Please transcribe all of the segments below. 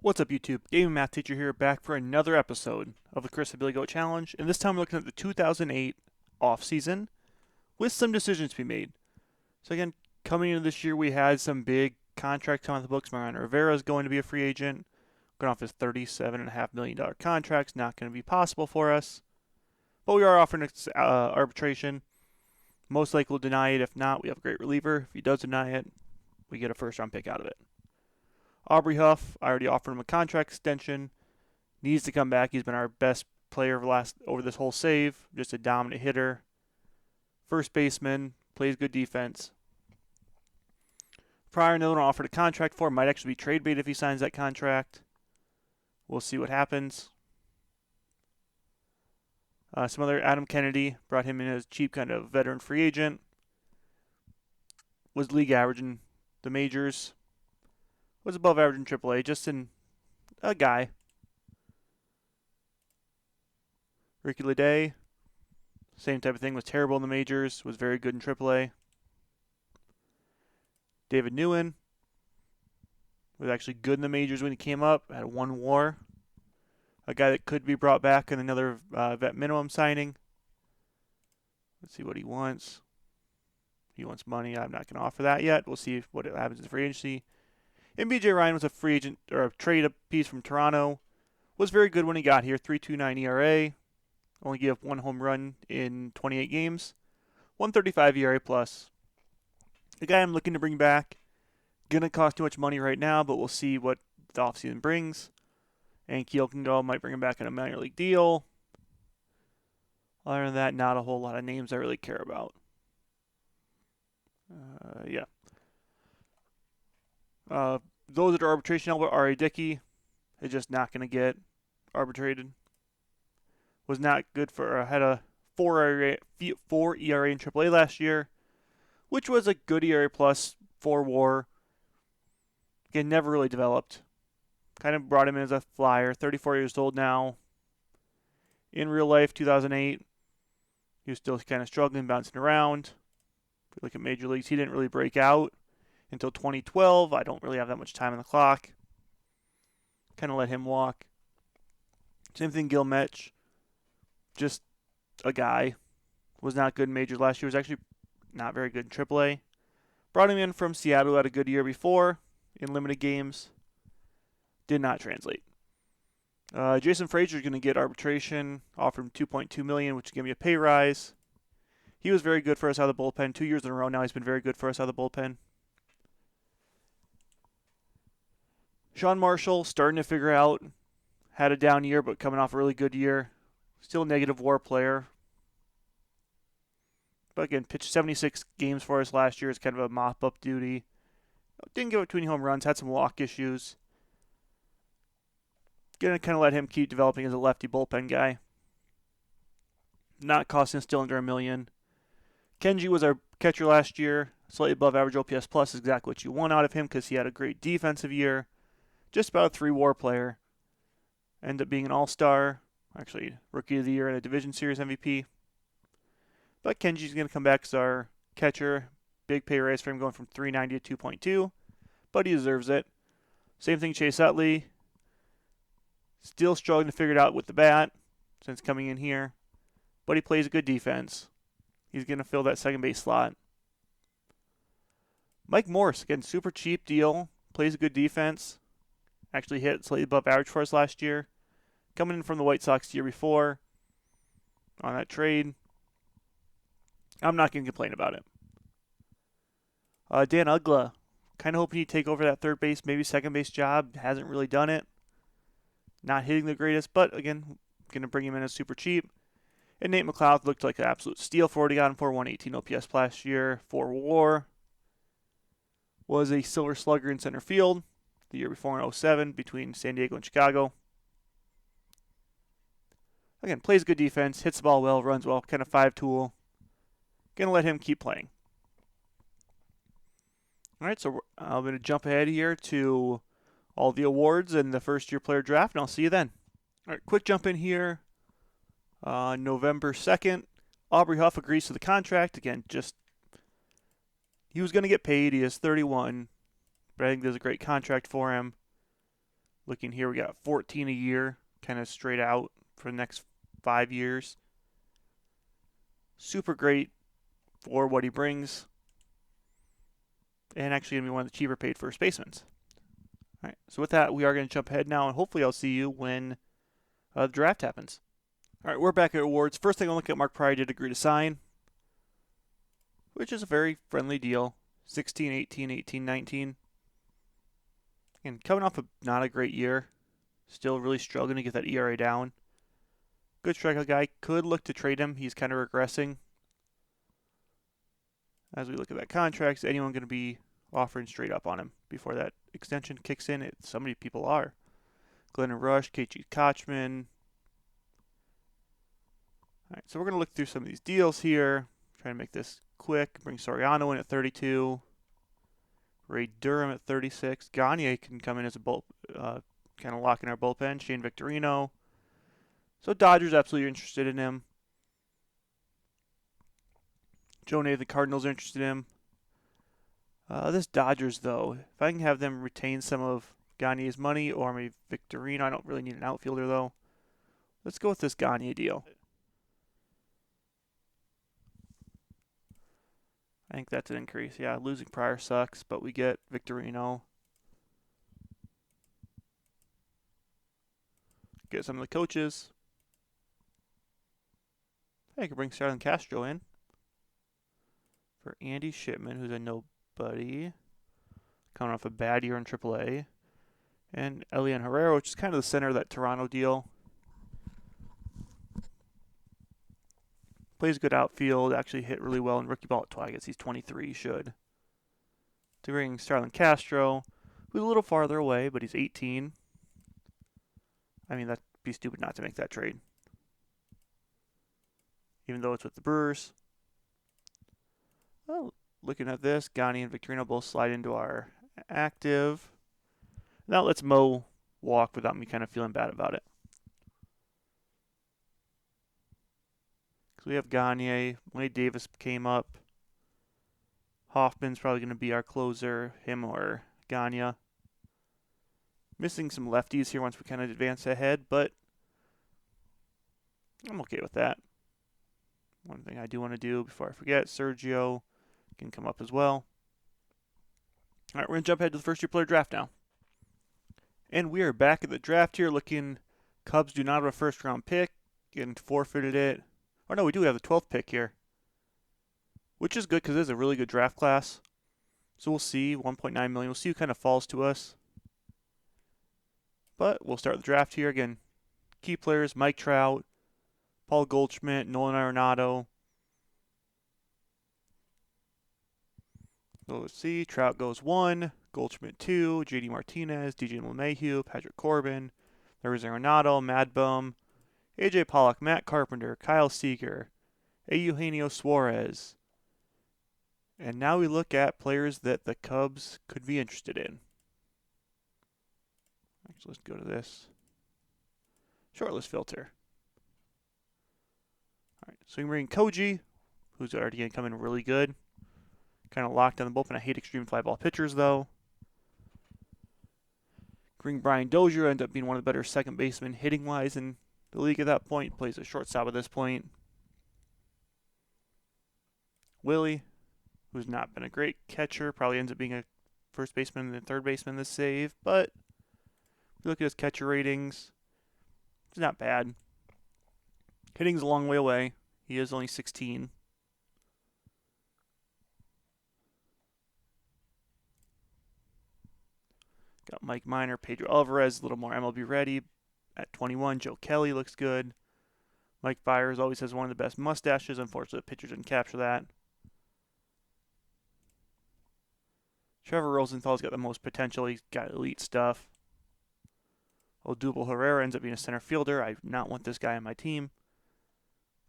What's up, YouTube? Gaming Math Teacher here, back for another episode of the Chris and Billy Goat Challenge, and this time we're looking at the 2008 offseason with some decisions to be made. So again, coming into this year, we had some big contracts on the books. Mariano Rivera is going to be a free agent, going off his $37.5 million contract. Not going to be possible for us, but we are offering arbitration. Most likely we'll deny it. If not, we have a great reliever. If he does deny it, we get a first-round pick out of it. Aubrey Huff, I already offered him a contract extension. Needs to come back. He's been our best player over this whole save. Just a dominant hitter. First baseman, plays good defense. Pryor, another one offered a contract for. Might actually be trade bait if he signs that contract. We'll see what happens. Some other Adam Kennedy, brought him in as cheap kind of veteran free agent. Was league average in the majors. Was above average in AAA, just a guy. Ricky Leday, same type of thing, was terrible in the majors, was very good in AAA. David Newen was actually good in the majors when he came up, had one WAR. A guy that could be brought back in another vet minimum signing. Let's see what he wants. He wants money. I'm not going to offer that yet. We'll see what happens in free agency. And BJ Ryan was a free agent or a trade piece from Toronto. Was very good when he got here. 3.29 ERA. Only gave up one home run in 28 games. 1.35 ERA plus. The guy I'm looking to bring back. Gonna cost too much money right now, but we'll see what the offseason brings. And Keel can go. Might bring him back in a minor league deal. Other than that, not a whole lot of names I really care about. Yeah. Those that are arbitration eligible, R.A. Dickey is just not going to get arbitrated. Was not good had a 4 ERA in AAA last year, which was a good ERA plus 4 WAR. Again, never really developed. Kind of brought him in as a flyer. 34 years old now. In real life, 2008, he was still kind of struggling, bouncing around. If you look at major leagues, he didn't really break out until 2012. I don't really have that much time on the clock. Kind of let him walk. Same thing, Gil Metch. Just a guy. Was not good in majors last year. Was actually not very good in AAA. Brought him in from Seattle, had a good year before in limited games. Did not translate. Jason Frazier is going to get arbitration. Offered him $2.2 million, which will give me a pay rise. He was very good for us out of the bullpen. 2 years in a row now he's been very good for us out of the bullpen. Sean Marshall, starting to figure out. Had a down year, but coming off a really good year. Still a negative WAR player. But again, pitched 76 games for us last year as kind of a mop-up duty. Didn't give up too many home runs, had some walk issues. Gonna kind of let him keep developing as a lefty bullpen guy. Not costing us still under $1 million. Kenji was our catcher last year. Slightly above average OPS plus is exactly what you want out of him because he had a great defensive year. Just about a 3 WAR player. Ended up being an all-star. Actually, Rookie of the Year and a Division Series MVP. But Kenji's going to come back as our catcher. Big pay raise for him going from $3.90 to $2.2. But he deserves it. Same thing, Chase Utley. Still struggling to figure it out with the bat since coming in here. But he plays a good defense. He's going to fill that second base slot. Mike Morse, again, super cheap deal. Plays a good defense. Actually hit slightly above average for us last year. Coming in from the White Sox the year before on that trade. I'm not going to complain about it. Dan Ugla, kind of hoping he'd take over that third base, maybe second base job. Hasn't really done it. Not hitting the greatest, but again, going to bring him in as super cheap. And Nate McLeod looked like an absolute steal for what he got him for. 118 OPS last year, 4 WAR. Was a silver slugger in center field the year before in 07 between San Diego and Chicago. Again, plays good defense, hits the ball well, runs well, kind of 5-tool. Going to let him keep playing. All right, so I'm going to jump ahead here to all the awards and the first-year player draft, and I'll see you then. All right, quick jump in here. November 2nd, Aubrey Huff agrees to the contract. Again, he was going to get paid. He is 31, but I think there's a great contract for him. Looking here, we got 14 a year, kind of straight out for the next 5 years. Super great for what he brings, and actually going to be one of the cheaper paid first basemen. All right, so with that, we are going to jump ahead now, and hopefully I'll see you when the draft happens. All right, we're back at awards. First thing I'll look at, Mark Pryor did agree to sign, which is a very friendly deal. 16, 18, 18, 19. And coming off of not a great year, still really struggling to get that ERA down. Good strikeout guy. Could look to trade him. He's kind of regressing. As we look at that contract, is anyone going to be offering straight up on him before that extension kicks in? So many people are. Glennon Rush, K.G. Kochman. All right, so we're going to look through some of these deals here. Try to make this quick. Bring Soriano in at 32. Ray Durham at 36. Gagne can come in as a kind of lock in our bullpen. Shane Victorino. So Dodgers absolutely interested in him. Jonah, the Cardinals are interested in him. This Dodgers, though, if I can have them retain some of Gagne's money or maybe Victorino, I don't really need an outfielder, though. Let's go with this Gagne deal. I think that's an increase. Yeah, losing Pryor sucks, but we get Victorino. Get some of the coaches. I could bring Starlin Castro in for Andy Shipman, who's a nobody, coming off a bad year in AAA. And Elian Herrera, which is kind of the center of that Toronto deal. Plays good outfield, actually hit really well in rookie ball. I guess he's 23, should. To bring Starlin Castro, who's a little farther away, but he's 18. I mean, that'd be stupid not to make that trade. Even though it's with the Brewers. Well, looking at this, Gagne and Victorino both slide into our active. Now let's Mo walk without me kind of feeling bad about it. Because we have Gagne. Wade Davis came up. Hoffman's probably going to be our closer, him or Gagne. Missing some lefties here once we kind of advance ahead, but I'm okay with that. One thing I do want to do before I forget, Sergio can come up as well. All right, we're going to jump ahead to the first-year player draft now. And we are back at the draft here looking. Cubs do not have a first-round pick and forfeited it. Oh, no, we do have the 12th pick here, which is good because it is a really good draft class. So we'll see, 1.9 million. We'll see who kind of falls to us. But we'll start the draft here. Again, key players, Mike Trout, Paul Goldschmidt, Nolan Arenado. So let's see, Trout goes 1, Goldschmidt 2, JD Martinez, DJ LeMahieu, Patrick Corbin, there's Arenado, Mad Bum, AJ Pollock, Matt Carpenter, Kyle Seager, Eugenio Suarez. And now we look at players that the Cubs could be interested in. Actually, let's go to this shortlist filter. All right, so we bring Koji, who's already going to come in really good. Kind of locked on the bullpen. I hate extreme fly ball pitchers, though. Bring Brian Dozier, ends up being one of the better second basemen hitting-wise in the league at that point. Plays a shortstop at this point. Willie, who's not been a great catcher, probably ends up being a first baseman and third baseman this save, but if you look at his catcher ratings, it's not bad. Hitting's a long way away. He is only 16. Got Mike Minor, Pedro Alvarez, a little more MLB ready at 21. Joe Kelly looks good. Mike Byers always has one of the best mustaches. Unfortunately, the pitcher didn't capture that. Trevor Rosenthal's got the most potential. He's got elite stuff. Odubel Herrera ends up being a center fielder. I do not want this guy on my team.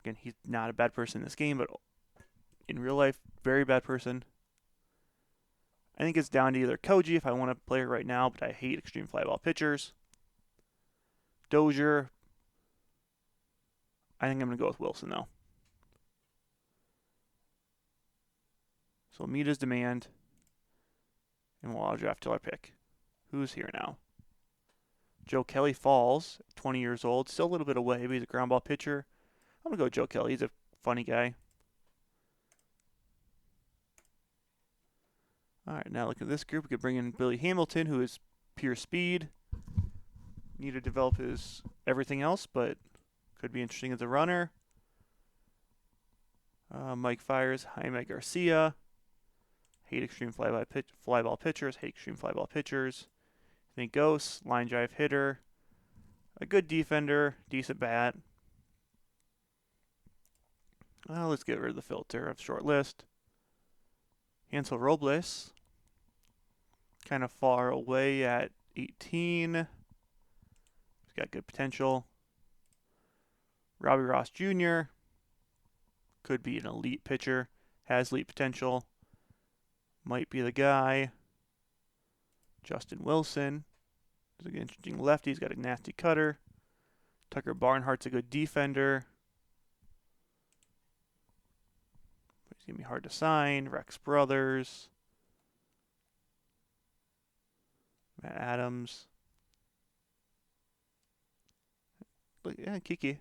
Again, he's not a bad person in this game, but in real life, very bad person. I think it's down to either Koji if I want to play it right now, but I hate extreme fly ball pitchers. Dozier. I think I'm going to go with Wilson, though. So we'll meet his demand, and we'll auto draft till our pick. Who's here now? Joe Kelly falls, 20 years old, still a little bit away, but he's a ground ball pitcher. I'm going to go Joe Kelly. He's a funny guy. All right, now look at this group. We could bring in Billy Hamilton, who is pure speed. Need to develop his everything else, but could be interesting as a runner. Mike Fiers, Jaime Garcia. Hate extreme fly ball pitchers. Hate extreme fly ball pitchers. I think Ghost, line drive hitter. A good defender, decent bat. Well, let's get rid of the filter of short list. Hansel Robles, kind of far away at 18. He's got good potential. Robbie Ross Jr. could be an elite pitcher, has elite potential. Might be the guy. Justin Wilson is an interesting lefty. He's got a nasty cutter. Tucker Barnhart's a good defender. But he's going to be hard to sign. Rex Brothers. Matt Adams. Yeah, Kike.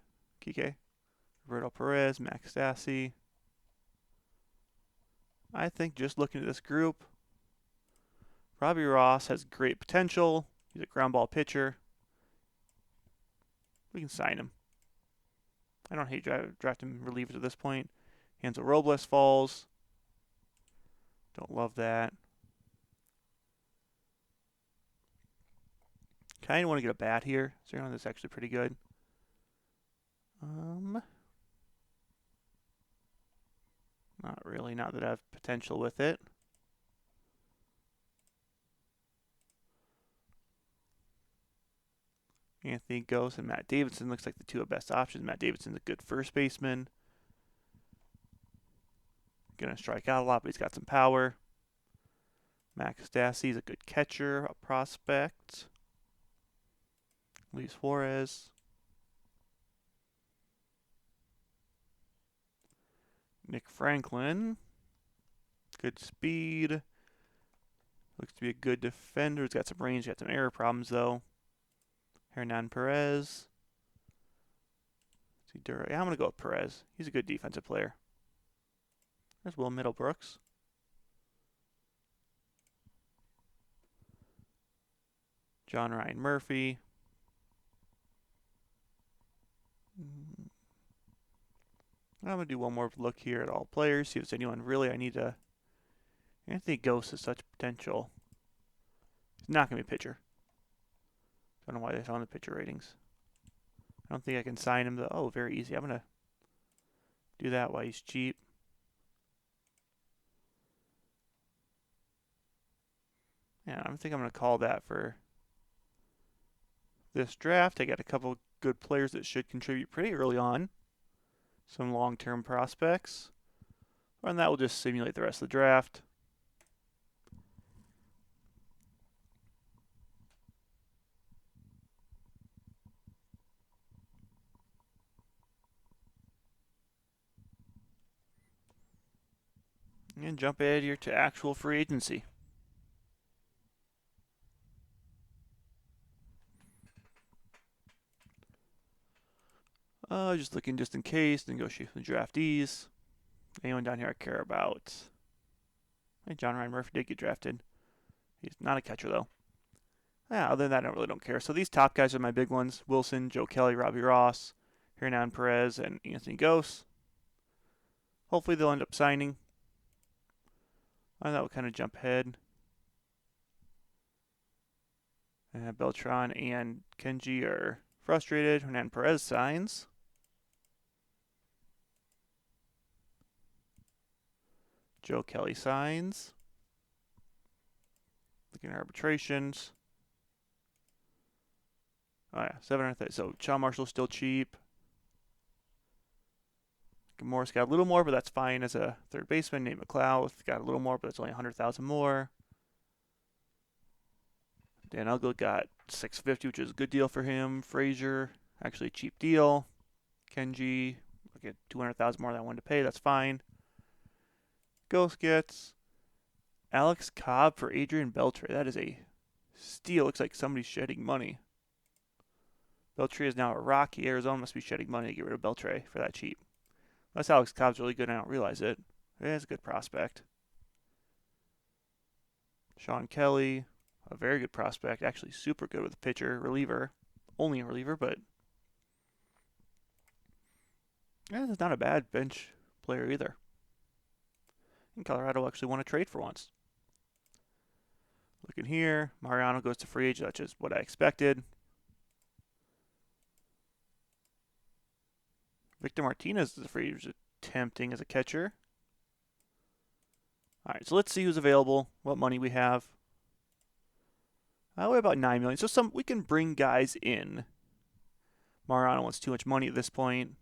Roberto Perez, Max Stassi. I think just looking at this group, Robbie Ross has great potential. He's a ground ball pitcher. We can sign him. I don't hate drafting relievers at this point. Hansel Robles falls. Don't love that. Kind of want to get a bat here. Zero that's actually pretty good. Not really. Not that I have potential with it. Anthony Ghost and Matt Davidson looks like the two best options. Matt Davidson's a good first baseman. Gonna strike out a lot, but he's got some power. Max Stassi's a good catcher, a prospect. Luis Juarez. Nick Franklin. Good speed. Looks to be a good defender. He's got some range, got some error problems though. Hernan Perez. Yeah, I'm going to go with Perez. He's a good defensive player. There's Will Middlebrooks. John Ryan Murphy. I'm going to do one more look here at all players, see if there's anyone really I need to... Anthony Ghost has such potential. He's not going to be a pitcher. Don't know why they found the pitcher ratings. I don't think I can sign him though. Oh, very easy. I'm going to do that while he's cheap. Yeah, I think I'm going to call that for this draft. I got a couple good players that should contribute pretty early on. Some long-term prospects. And that will just simulate the rest of the draft. And jump ahead here to actual free agency. Just looking just in case, negotiate with the draftees. Anyone down here I care about? Hey, John Ryan Murphy did get drafted. He's not a catcher though. Yeah, other than that, I really don't care. So these top guys are my big ones. Wilson, Joe Kelly, Robbie Ross, Hernan Perez, and Anthony Ghost. Hopefully they'll end up signing. And that will kind of jump ahead. Beltran and Kenji are frustrated. Hernan Perez signs. Joe Kelly signs. Looking at arbitrations. Oh yeah, 730. So Sean Marshall's still cheap. Morris got a little more, but that's fine as a third baseman. Nate McLeod got a little more, but it's only 100,000 more. Dan Uglett got 650, which is a good deal for him. Frazier, actually a cheap deal. Kenji, I get 200,000 more than I wanted to pay. That's fine. Ghost gets Alex Cobb for Adrian Beltre. That is a steal. Looks like somebody's shedding money. Beltre is now a Rocky. Arizona must be shedding money to get rid of Beltre for that cheap. Unless Alex Cobb's really good and I don't realize it. It is a good prospect. Sean Kelly, a very good prospect. Actually super good with the pitcher. Reliever. Only a reliever, but yeah, it's not a bad bench player either. And Colorado actually won a trade for once. Looking here, Mariano goes to free agent. That's just what I expected. Victor Martinez is a free agent, tempting as a catcher. All right, so let's see who's available, what money we have. We have about $9 million. So we can bring guys in. Mariano wants too much money at this point.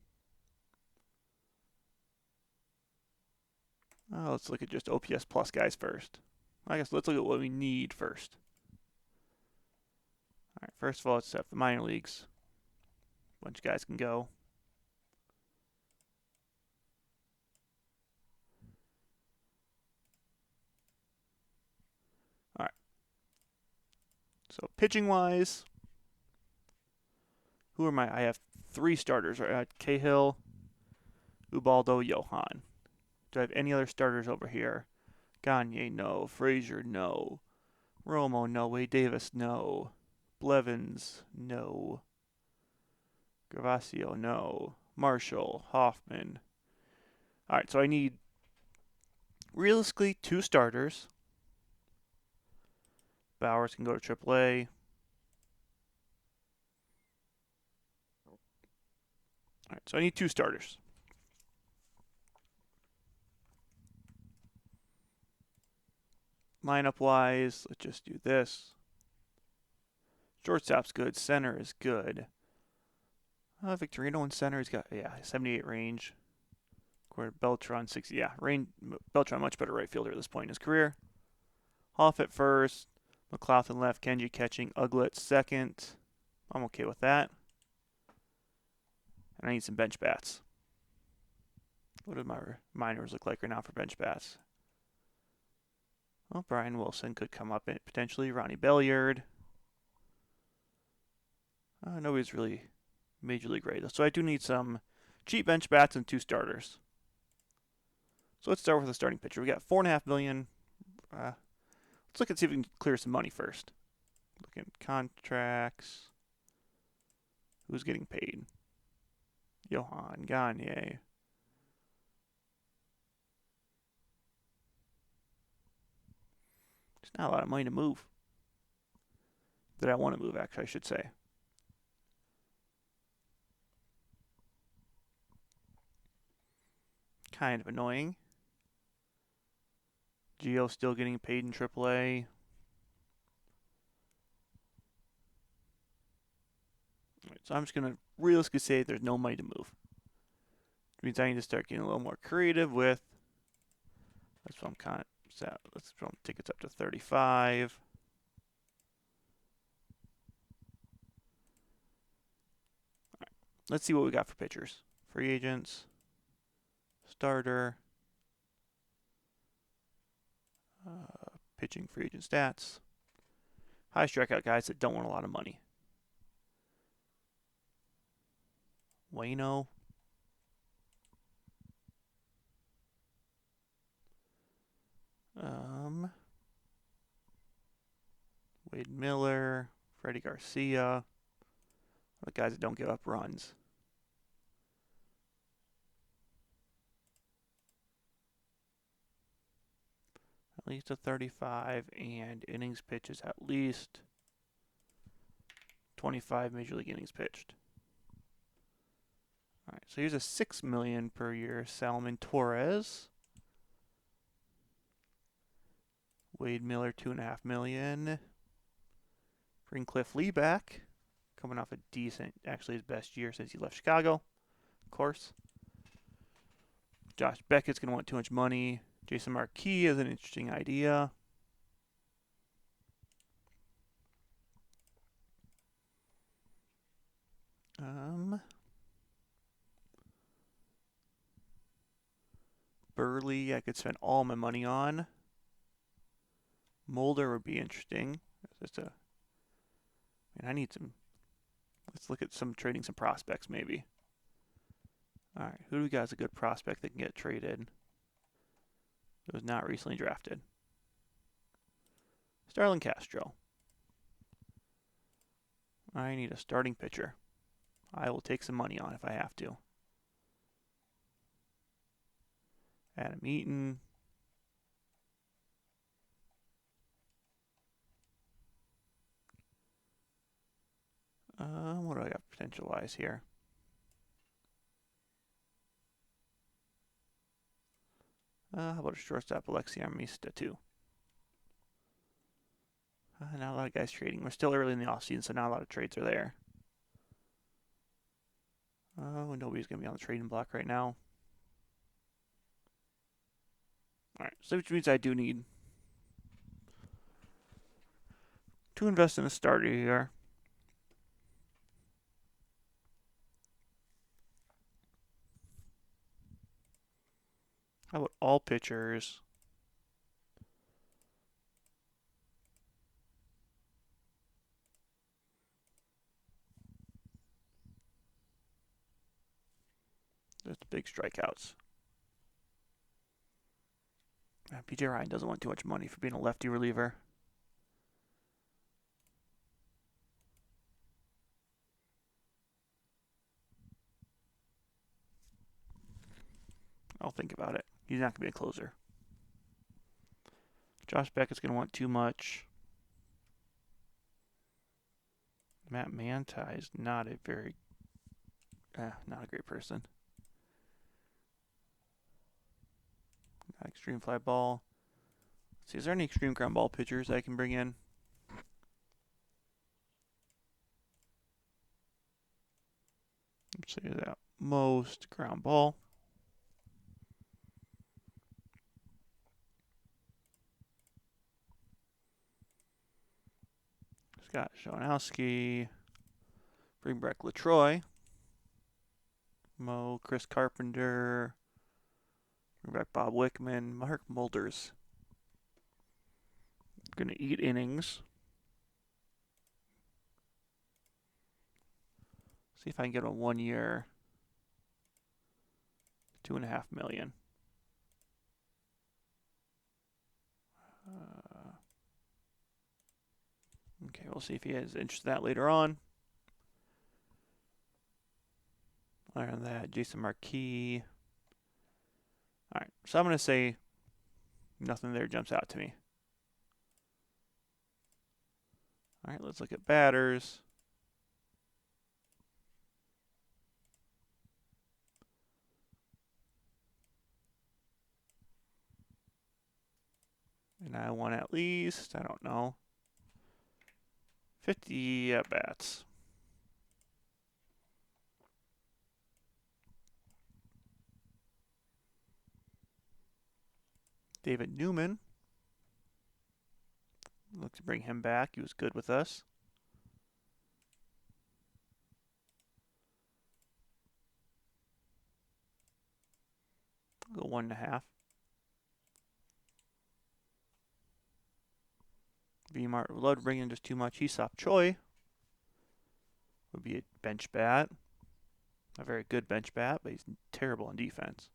Let's look at just OPS plus guys first. I guess let's look at what we need first. All right, first of all, let's have the minor leagues. A bunch of guys can go. All right. So pitching-wise, who am I? I have 3 starters. Right? Cahill, Ubaldo, Johan. Do I have any other starters over here? Gagne, no. Frazier, no. Romo, no. Wade Davis, no. Blevins, no. Gravasio, no. Marshall, Hoffman. All right, so I need realistically 2 starters. Bowers can go to AAA. All right, so I need 2 starters. Lineup-wise, let's just do this. Shortstop's good. Center is good. Victorino in center. He's got, 78 range. Beltran, 60. Yeah, Beltran, much better right fielder at this point in his career. Huff at first. McLaughlin left. Kenji catching. Utley second. I'm okay with that. And I need some bench bats. What do my minors look like right now for bench bats? Well, Brian Wilson could come up in it potentially. Ronnie Belliard. Nobody's really major league ready though. So I do need some cheap bench bats and 2 starters. So let's start with the starting pitcher. We got $4.5 million. Let's look and see if we can clear some money first. Look at contracts. Who's getting paid? Johan, Gagne. There's not a lot of money to move. That I want to move, actually, I should say. Kind of annoying. Gio still getting paid in AAA. Right, so I'm just going to realistically say there's no money to move. Which means I need to start getting a little more creative with. That's what I'm kind of set. Let's jump tickets up to 35. All right, let's see what we got for pitchers. Free agents. Starter. Pitching free agent stats. High strikeout guys that don't want a lot of money. Wayno. Wade Miller. Freddie Garcia. The guys that don't give up runs. At least a 35 and innings pitches at least 25 major league innings pitched. All right, so here's a $6 million per year Salmon Torres. Wade Miller, $2.5 million. Bring Cliff Lee back, coming off a decent, actually his best year since he left Chicago, of course. Josh Beckett's going to want too much money. Jason Marquis is an interesting idea. Burley, I could spend all my money on. Mulder would be interesting. I need some Let's look at trading some prospects maybe. All right, who do we got as a good prospect that can get traded? That was not recently drafted. Starlin Castro. I need a starting pitcher. I will take some money on if I have to. Adam Eaton. What do I got potential-wise here? How about a shortstop, Alexi Armista, too? Not a lot of guys trading. We're still early in the offseason, so not a lot of trades are there. Nobody's going to be on the trading block right now. All right, so which means I do need to invest in a starter here. How about all pitchers? That's big strikeouts. PJ Ryan doesn't want too much money for being a lefty reliever. I'll think about it. He's not going to be a closer. Josh Beckett's going to want too much. Matt Manti is not a very, not a great person. Not extreme fly ball. Let's see, is there any extreme ground ball pitchers I can bring in? Let's see that. Most ground ball. Scott Schoenowski. Bring back LaTroy. Mo, Chris Carpenter. Bring back Bob Wickman. Mark Mulders. Gonna eat innings. See if I can get a 1 year. $2.5 million. Okay, we'll see if he is interested in that later on. Other than that, Jason Marquis. All right, so I'm going to say nothing there jumps out to me. All right, let's look at batters. And I want at least, I don't know, 50 at-bats. David Newman. Look to bring him back. He was good with us. Go 1.5. V-Mart would love to bring in just too much. Hee-Seop Choi would be a bench bat. A very good bench bat, but he's terrible on defense.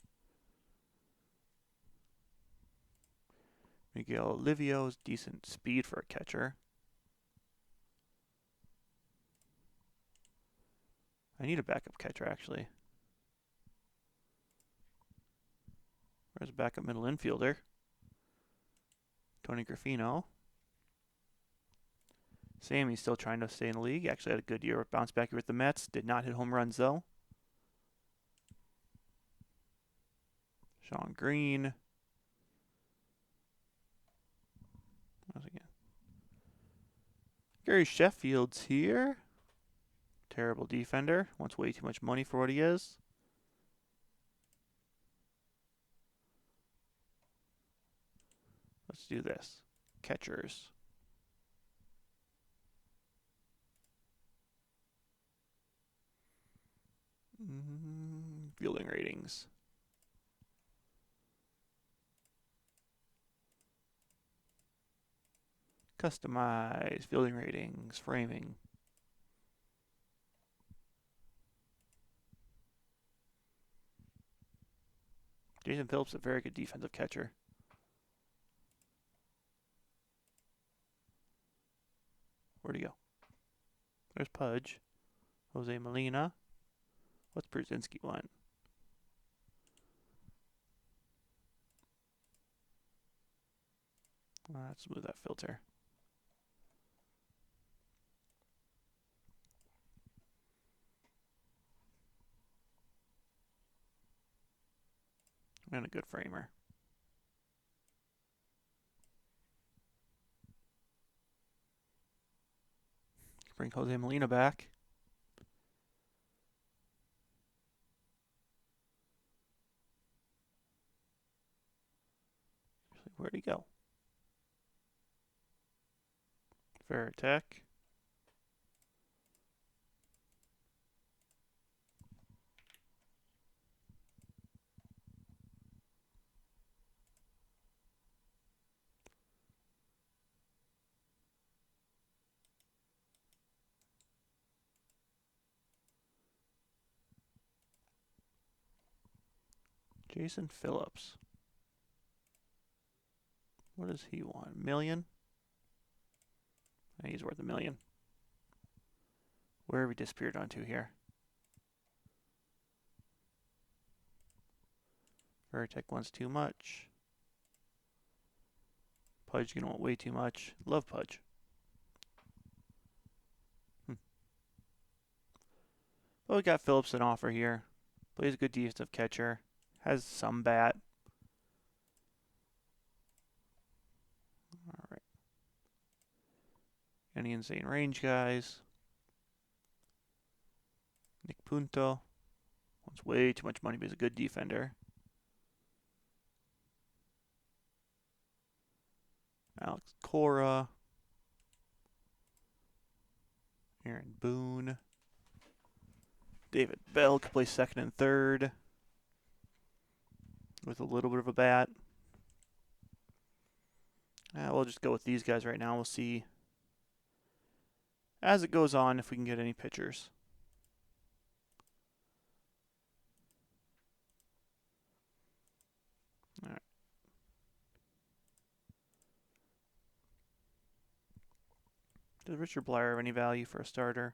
Miguel Olivio's decent speed for a catcher. I need a backup catcher, actually. Where's a backup middle infielder? Tony Griffino. Sammy's still trying to stay in the league. Actually had a good year. Bounced back here with the Mets. Did not hit home runs, though. Sean Green. Once again. Gary Sheffield's here. Terrible defender. Wants way too much money for what he is. Let's do this. Catchers. Fielding ratings. Customize fielding ratings, framing. Jason Phillips, a very good defensive catcher. Where'd he go? There's Pudge. Jose Molina. What's Brzezinski want? Let's move that filter. And a good framer. Bring Jose Molina back. Where'd he go? Veritek. Jason Phillips. What does he want? $1 million? He's worth $1 million. Where have we disappeared onto here? Veritek wants too much. Pudge gonna want way too much. Love Pudge. But we got Phillips an offer here. Plays a good defensive catcher. Has some bat. All right. Any insane range guys? Nick Punto wants way too much money, but he's a good defender. Alex Cora. Aaron Boone. David Bell could play second and third with a little bit of a bat. We'll just go with these guys right now. We'll see as it goes on if we can get any pitchers. All right. Does Richard Blyer have any value for a starter?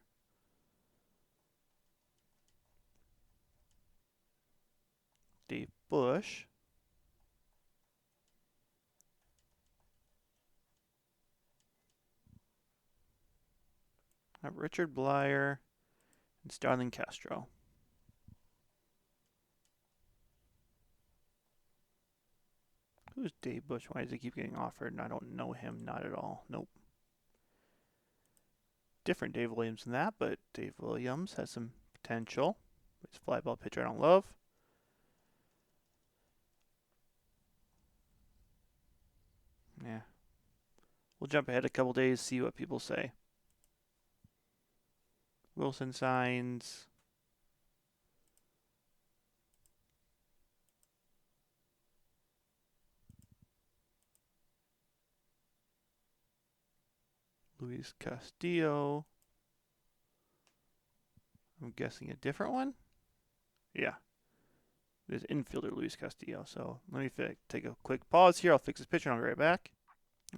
Dave Bush. Richard Blyer and Starling Castro. Who's Dave Bush? Why does he keep getting offered? And I don't know him, not at all. Nope. Different Dave Williams than that, but Dave Williams has some potential. He's a fly ball pitcher I don't love. Yeah. We'll jump ahead a couple days, see what people say. Wilson signs. Luis Castillo. I'm guessing a different one? Yeah. There's infielder Luis Castillo. So let me take a quick pause here. I'll fix this picture and I'll be right back.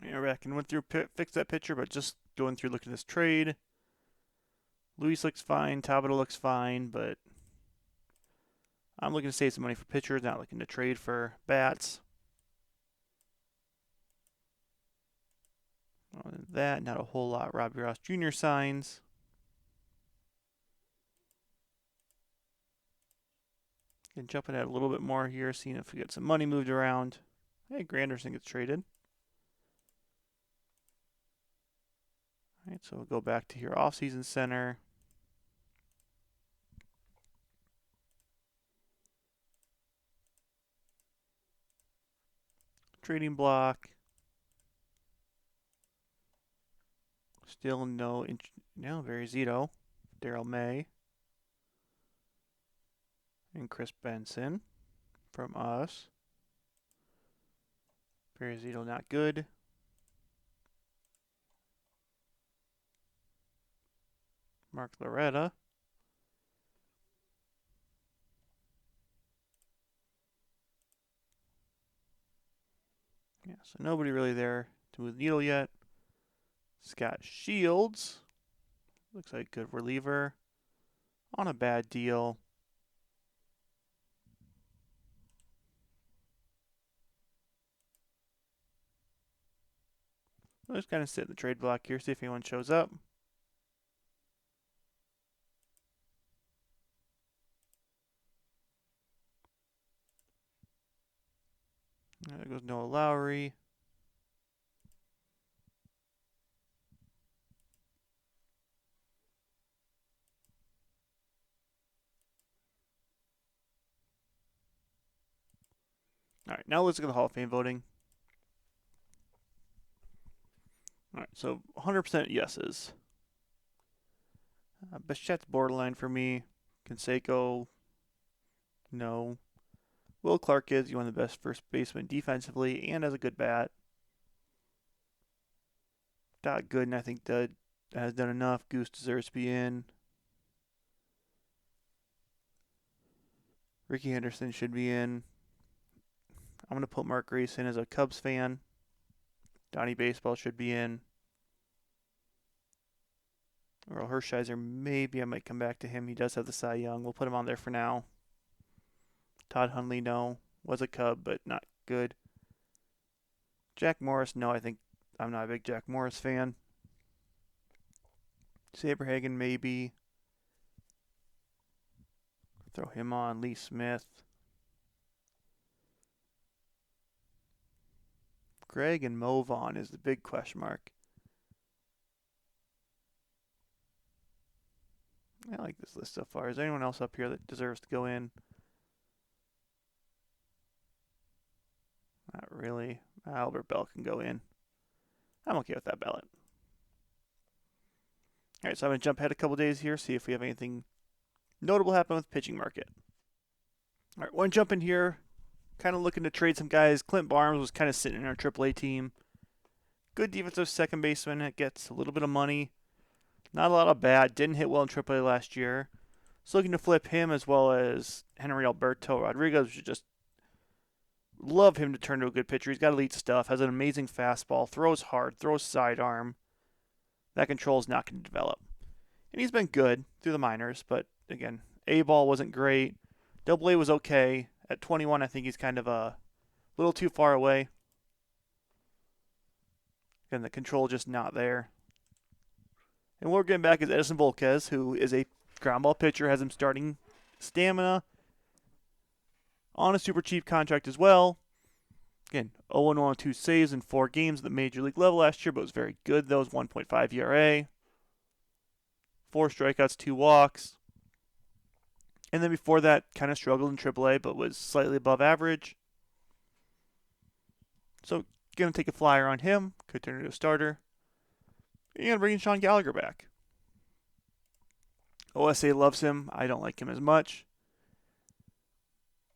Yeah, back and went through, fix that picture, but just going through looking at this trade. Luis looks fine. Tabata looks fine, but I'm looking to save some money for pitchers, not looking to trade for bats. Other than that, not a whole lot. Robbie Ross Jr. signs. And jumping ahead a little bit more here, seeing if we get some money moved around. Hey, Granderson gets traded. All right, so we'll go back to here, Offseason Center. Trading block. Still no, very Zito. Daryl May. And Chris Benson from us. Barry Zito not good. Mark Loretta. so nobody really there to move the needle yet. Scott Shields. Looks like a good reliever. On a bad deal. I'll just kind of sit in the trade block here, see if anyone shows up. There goes Noah Lowry. All right, now let's look at the Hall of Fame voting. All right, so 100% yeses. Bichette's borderline for me. Canseco, no. Will Clark is one of the best first basemen defensively and has a good bat. Dot Gooden, I think that has done enough. Goose deserves to be in. Ricky Henderson should be in. I'm going to put Mark Grace in as a Cubs fan. Donnie Baseball should be in. Earl Hershiser, maybe I might come back to him. He does have the Cy Young. We'll put him on there for now. Todd Hundley, no. Was a Cub, but not good. Jack Morris, no. I'm not a big Jack Morris fan. Saberhagen, maybe. Throw him on. Lee Smith. Greg and Mo Vaughn is the big question mark. I like this list so far. Is there anyone else up here that deserves to go in? Not really. Albert Bell can go in. I'm okay with that ballot. All right, so I'm going to jump ahead a couple days here, see if we have anything notable happen with the pitching market. All right, want to jump in here, kind of looking to trade some guys. Clint Barnes was kind of sitting in our AAA team. Good defensive second baseman. It gets a little bit of money. Not a lot of bat. Didn't hit well in AAA last year. So looking to flip him as well as Henry Alberto Rodriguez. Should just love him to turn to a good pitcher. He's got elite stuff. Has an amazing fastball. Throws hard. Throws sidearm. That control is not going to develop. And he's been good through the minors. But again, A-ball wasn't great. AA was okay. At 21, I think he's kind of a little too far away. Again, the control just not there. And what we're getting back is Edison Volquez, who is a ground ball pitcher, has him starting stamina on a super cheap contract as well. Again, 0-1-2 saves in 4 games at the major league level last year, but was very good. That was 1.5 ERA. 4 strikeouts, 2 walks. And then before that, kind of struggled in AAA, but was slightly above average. So, going to take a flyer on him. Could turn into a starter. And bringing Sean Gallagher back. OSA loves him. I don't like him as much.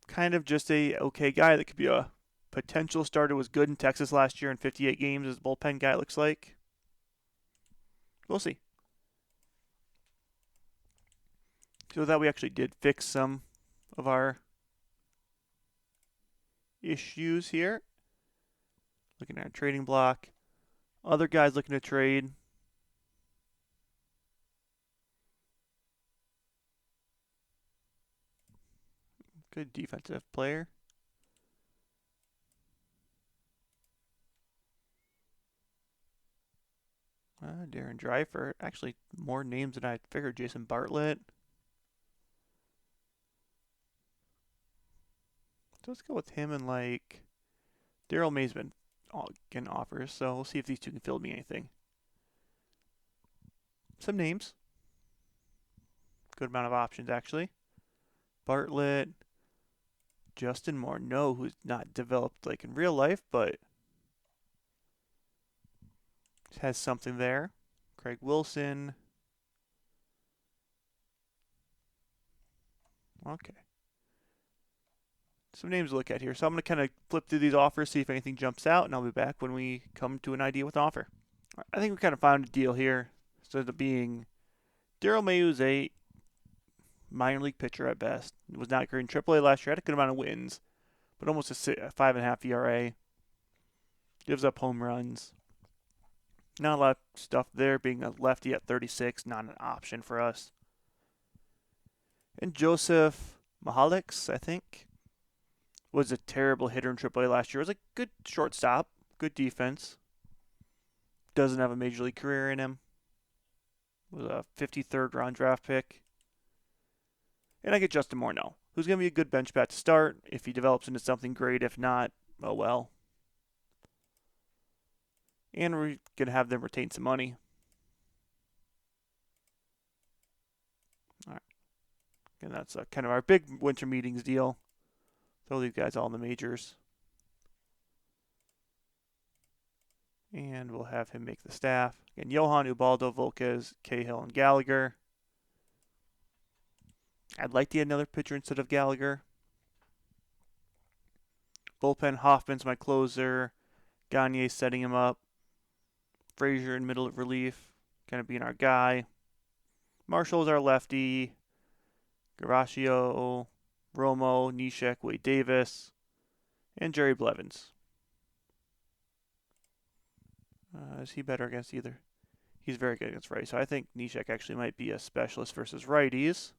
Kind of just a okay guy that could be a potential starter. Was good in Texas last year in 58 games as a bullpen guy, it looks like. We'll see. So that we actually did fix some of our issues here. Looking at our trading block. Other guys looking to trade. Good defensive player. Darren Dreifer. Actually, more names than I figured. Jason Bartlett. So let's go with him and like Daryl May's been getting offers, so we'll see if these two can fill me anything. Some names. Good amount of options, actually. Bartlett. Justin Morneau, who's not developed like in real life, but has something there. Craig Wilson. Okay. Some names to look at here. So I'm going to kind of flip through these offers, see if anything jumps out, and I'll be back when we come to an idea with an offer. I think we kind of found a deal here. Instead of being Daryl May, who's a minor league pitcher at best. Was not great in AAA last year. Had a good amount of wins, but almost a 5.5 ERA. Gives up home runs. Not a lot of stuff there. Being a lefty at 36, not an option for us. And Joseph Mihalix, I think, was a terrible hitter in AAA last year. Was a good shortstop, good defense. Doesn't have a major league career in him. Was a 53rd round draft pick. And I get Justin Morneau, who's going to be a good bench bat to start. If he develops into something great, if not, oh well. And we're going to have them retain some money. All right. And that's kind of our big winter meetings deal. Throw these guys all in the majors. And we'll have him make the staff. Again, Johan, Ubaldo, Volquez, Cahill, and Gallagher. I'd like to get another pitcher instead of Gallagher. Bullpen, Hoffman's my closer. Gagne setting him up. Frazier in middle of relief, kind of being our guy. Marshall's our lefty. Garaccio, Romo, Nishek, Wade Davis, and Jerry Blevins. Is he better against either? He's very good against righties, so I think Nishek actually might be a specialist versus righties.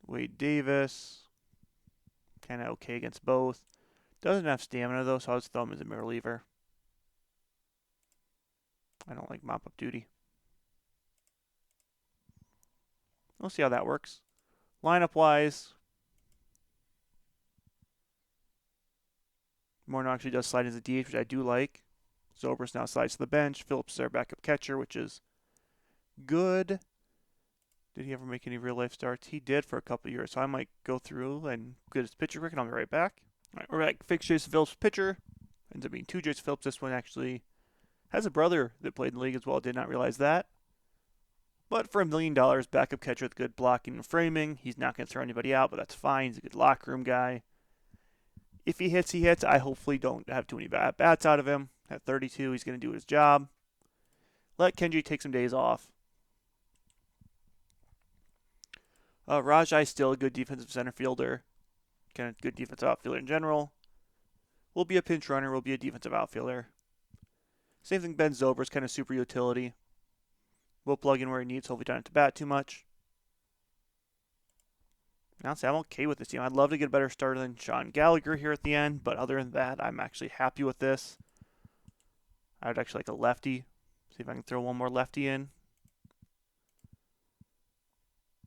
Wade Davis, kind of okay against both. Doesn't have stamina though, so I'll just throw him as a reliever. I don't like mop-up duty. We'll see how that works. Lineup-wise, Morneau actually does slide as a DH, which I do like. Zobrist now slides to the bench. Phillips is our backup catcher, which is good. Did he ever make any real-life starts? He did for a couple of years, so I might go through and get his pitcher quick, and I'll be right back. All right, we're back. Fix Jason Phillips pitcher. Ends up being 2 Jason Phillips. This one actually has a brother that played in the league as well. Did not realize that. But for $1 million, backup catcher with good blocking and framing. He's not going to throw anybody out, but that's fine. He's a good locker room guy. If he hits, he hits. I hopefully don't have too many bad bats out of him. At 32, he's going to do his job. Let Kenji take some days off. Rajai still a good defensive center fielder. Kind of good defensive outfielder in general. Will be a pinch runner. Will be a defensive outfielder. Same thing, Ben Zobrist, kind of super utility. Will plug in where he needs. Hopefully, don't have to bat too much. Honestly, I'm okay with this team. I'd love to get a better starter than Sean Gallagher here at the end, but other than that, I'm actually happy with this. I would actually like a lefty. See if I can throw one more lefty in.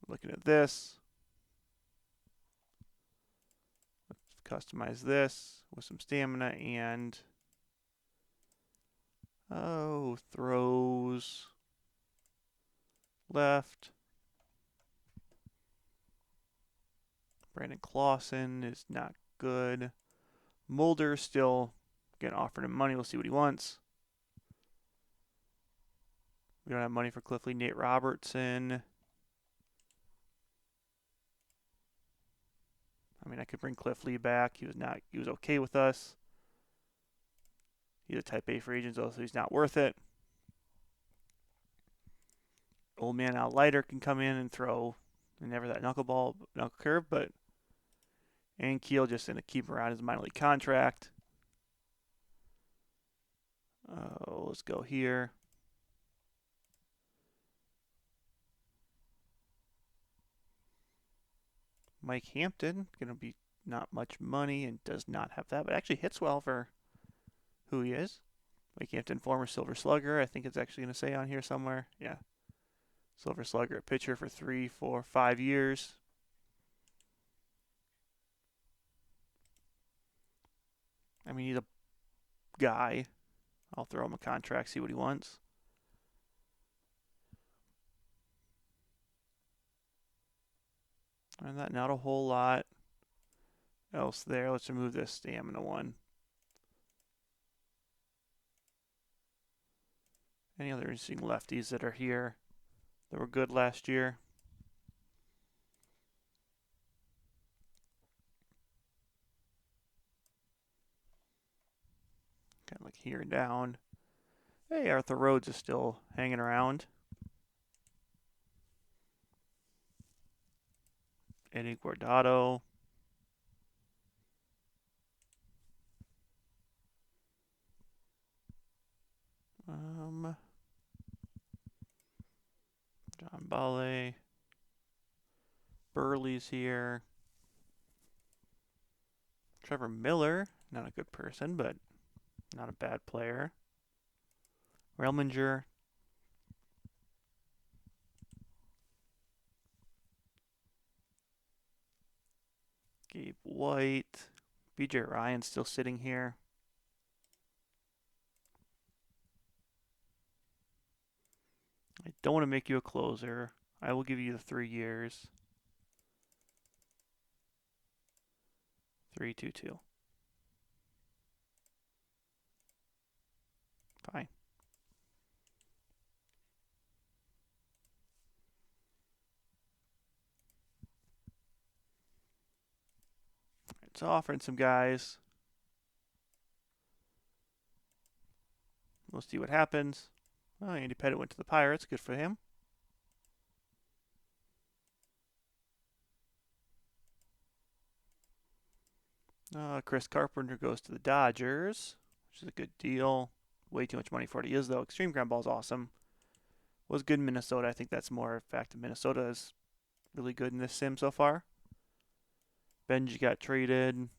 Looking at this. Let's customize this with some stamina and throws left. Brandon Clausen is not good. Mulder still getting offered him money. We'll see what he wants. We don't have money for Cliff Lee. Nate Robertson. I mean, I could bring Cliff Lee back. He was okay with us. He's a type A free agent, though, so he's not worth it. Old man Al Leiter can come in and throw, and never that knuckle curve, but and Keel just going to keep around his minor league contract. Let's go here. Mike Hampton, going to be not much money and does not have that, but actually hits well for who he is. Mike Hampton, former Silver Slugger, I think it's actually going to say on here somewhere. Yeah. Silver Slugger, a pitcher for 3, 4, 5 years. I mean, he's a guy. I'll throw him a contract, see what he wants. And that, not a whole lot else there. Let's remove this stamina one. Any other interesting lefties that are here that were good last year? Kind of like here and down. Hey, Arthur Rhodes is still hanging around. Eddie Guardado. John Bale. Burley's here. Trevor Miller, not a good person, but not a bad player. Relminger. Gabe White. BJ Ryan still sitting here. I don't want to make you a closer. I will give you the 3 years. 3-2-2. Fine. It's offering some guys. We'll see what happens. Oh, Andy Pettitte went to the Pirates. Good for him. Chris Carpenter goes to the Dodgers, which is a good deal. Way too much money for what he is, though. Extreme Ground Ball is awesome. Was good in Minnesota. I think that's more a fact that Minnesota is really good in this sim so far. Benji got traded.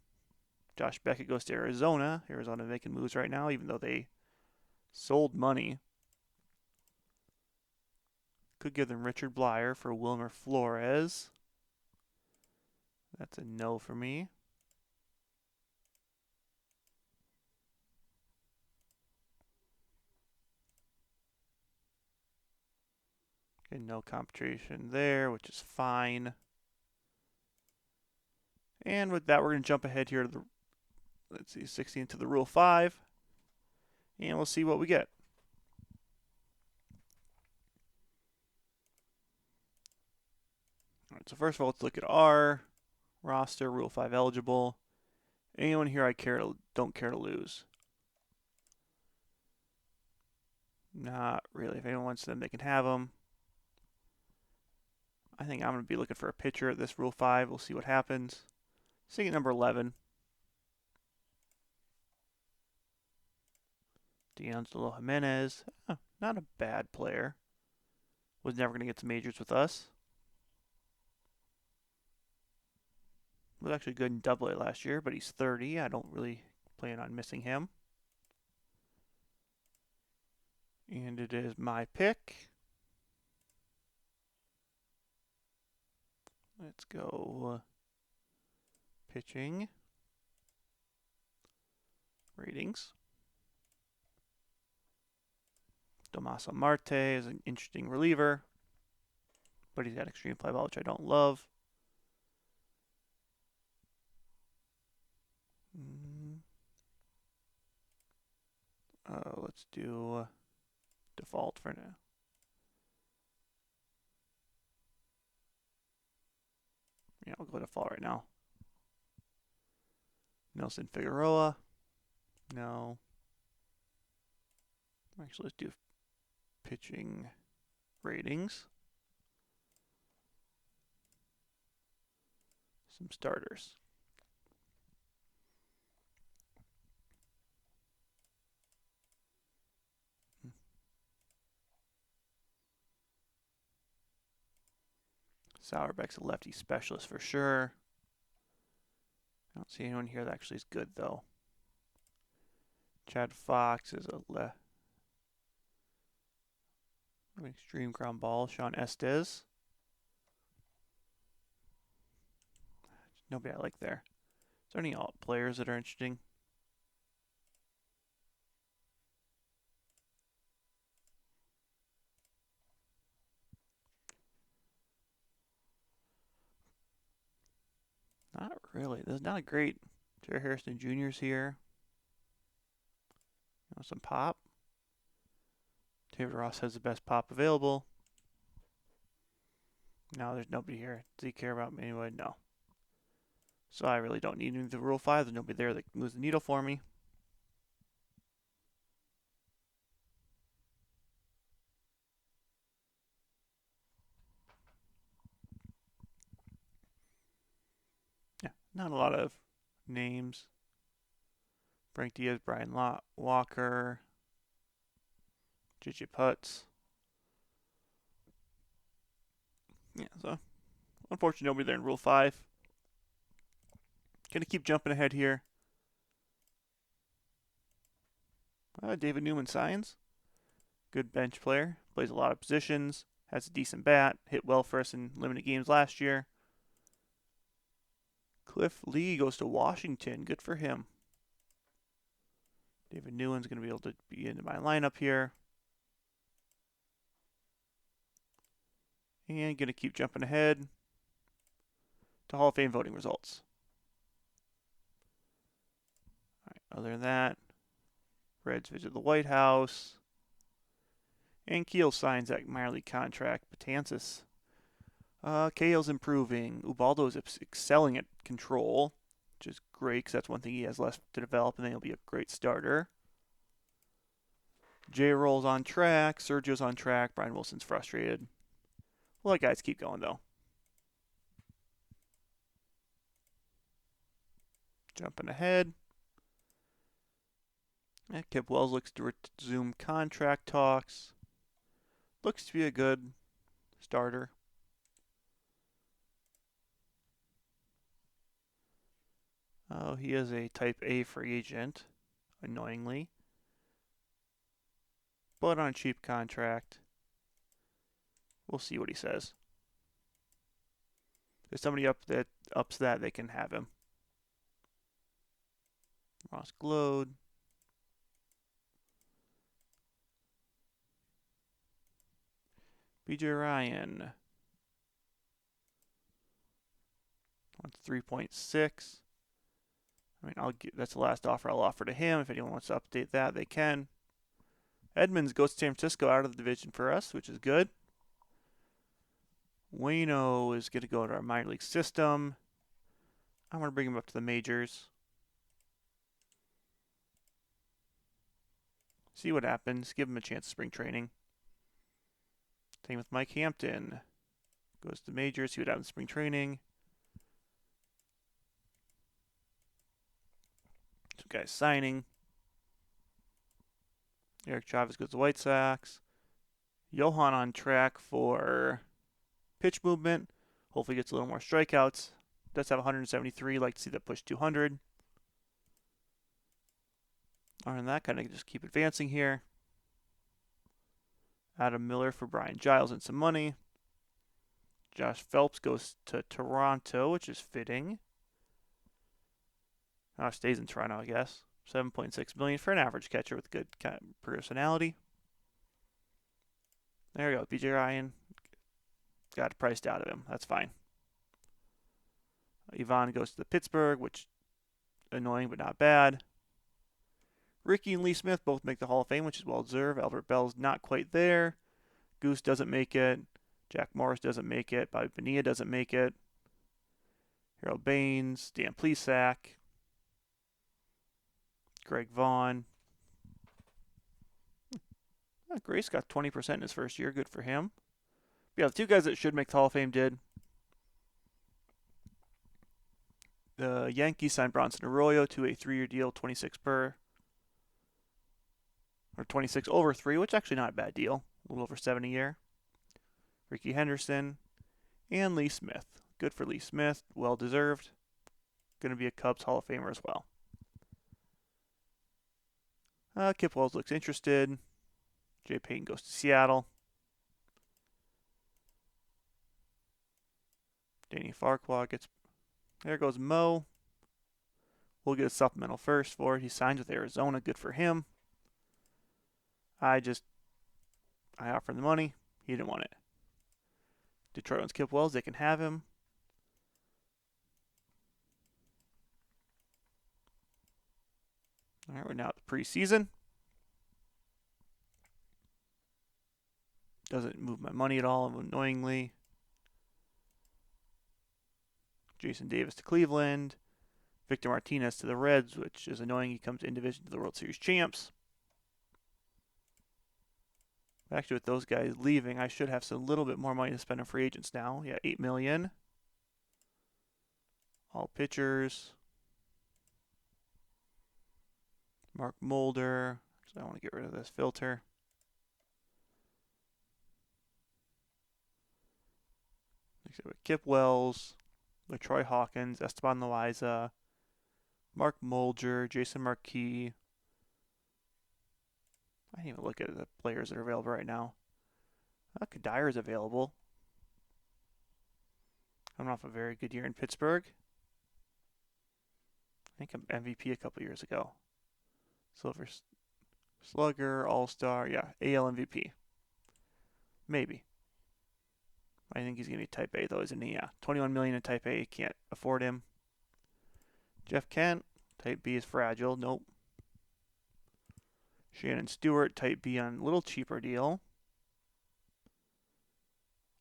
Josh Beckett goes to Arizona. Arizona making moves right now, even though they sold money. Could give them Richard Blyer for Wilmer Flores. That's a no for me. Okay, no competition there, which is fine. And with that, we're going to jump ahead here to the, let's see, 16 to the Rule 5. And we'll see what we get. All right, so first of all, let's look at our roster, Rule 5 eligible. Anyone here I don't care to lose? Not really. If anyone wants them, they can have them. I think I'm going to be looking for a pitcher at this Rule 5. We'll see what happens. Seeing number 11. D'Angelo Jimenez. Not a bad player. Was never going to get to majors with us. Was actually good in Double-A last year, but he's 30. I don't really plan on missing him. And it is my pick. Let's go pitching. Ratings. Damaso Marte is an interesting reliever, but he's got extreme fly ball, which I don't love. Let's do default for now. Yeah, we'll go default right now. Nelson Figueroa. No. Actually, let's do pitching ratings. Some starters. Sauerbeck's a lefty specialist for sure. I don't see anyone here that actually is good, though. Chad Fox is a extreme ground ball. Sean Estes. Nobody I like there. Is there any alt players that are interesting? Not really. There's not a great Jerry Harrison Jr.'s here. Some pop. David Ross has the best pop available. No, there's nobody here. Does he care about me anyway? No. So I really don't need any of the Rule 5. There's nobody there that moves the needle for me. Yeah, not a lot of names. Frank Diaz, Brian Walker. JJ Putz. Yeah, so unfortunately nobody there in Rule 5. Gonna keep jumping ahead here. David Newman signs. Good bench player. Plays a lot of positions. Has a decent bat. Hit well for us in limited games last year. Cliff Lee goes to Washington. Good for him. David Newman's going to be able to be into my lineup here. And going to keep jumping ahead to Hall of Fame voting results. All right, other than that, Reds visit the White House. And Keel signs that minor league contract. Betances. Cahill's improving. Ubaldo's excelling at control, which is great because that's one thing he has left to develop, and then he'll be a great starter. J-Roll's on track. Sergio's on track. Brian Wilson's frustrated. We'll let guys keep going, though. Jumping ahead. Kip Wells looks to resume contract talks. Looks to be a good starter. Oh, he is a type A free agent, annoyingly. But on a cheap contract. We'll see what he says. If somebody ups that, they can have him. Ross Glode. BJ Ryan. Wants 3.6. I mean, that's the last offer I'll offer to him. If anyone wants to update that, they can. Edmonds goes to San Francisco out of the division for us, which is good. Waino is going to go to our minor league system. I'm going to bring him up to the majors. See what happens. Give him a chance of spring training. Same with Mike Hampton. Goes to the majors. See what happens in spring training. Some guys signing. Eric Chavez goes to the White Sox. Johan on track for pitch movement. Hopefully gets a little more strikeouts. Does have 173. Like to see that push 200. Other than that, kind of just keep advancing here. Adam Miller for Brian Giles and some money. Josh Phelps goes to Toronto, which is fitting. Stays in Toronto, I guess. $7.6 million for an average catcher with good personality. There we go. BJ Ryan got it priced out of him. That's fine. Ivan goes to the Pittsburgh, which annoying but not bad. Ricky and Lee Smith both make the Hall of Fame, which is well deserved. Albert Bell's not quite there. Goose doesn't make it. Jack Morris doesn't make it. Bobby Bonilla doesn't make it. Harold Baines, Dan Plesac, Greg Vaughn. Grace got 20% in his first year. Good for him. But yeah, the two guys that should make the Hall of Fame did. The Yankees signed Bronson Arroyo to a 3-year deal, 26 per. Or 26 over 3, which is actually not a bad deal. A little over 7 a year. Ricky Henderson and Lee Smith. Good for Lee Smith. Well deserved. Going to be a Cubs Hall of Famer as well. Kip Wells looks interested. Jay Payton goes to Seattle. Danny Farquhar gets... There goes Mo. We'll get a supplemental first for it. He signs with Arizona. Good for him. I offered the money. He didn't want it. Detroit wants Kip Wells. They can have him. All right, we're now at the preseason. Doesn't move my money at all, annoyingly. Jason Davis to Cleveland. Victor Martinez to the Reds, which is annoying. He comes in division to the World Series champs. Actually, with those guys leaving, I should have a little bit more money to spend on free agents now. Yeah, $8 million. All pitchers. Mark Mulder. Actually, I want to get rid of this filter. Kip Wells, LaTroy Hawkins, Esteban Loaiza, Mark Mulger, Jason Marquis. I didn't even look at the players that are available right now. Kadire is available. Coming off a very good year in Pittsburgh. I think I'm MVP a couple years ago. Silver Slugger, All-Star, yeah, AL MVP. Maybe. I think he's going to be Type A, though, isn't he? Yeah, $21 million in Type A. Can't afford him. Jeff Kent, Type B is fragile. Nope. Shannon Stewart, Type B on a little cheaper deal.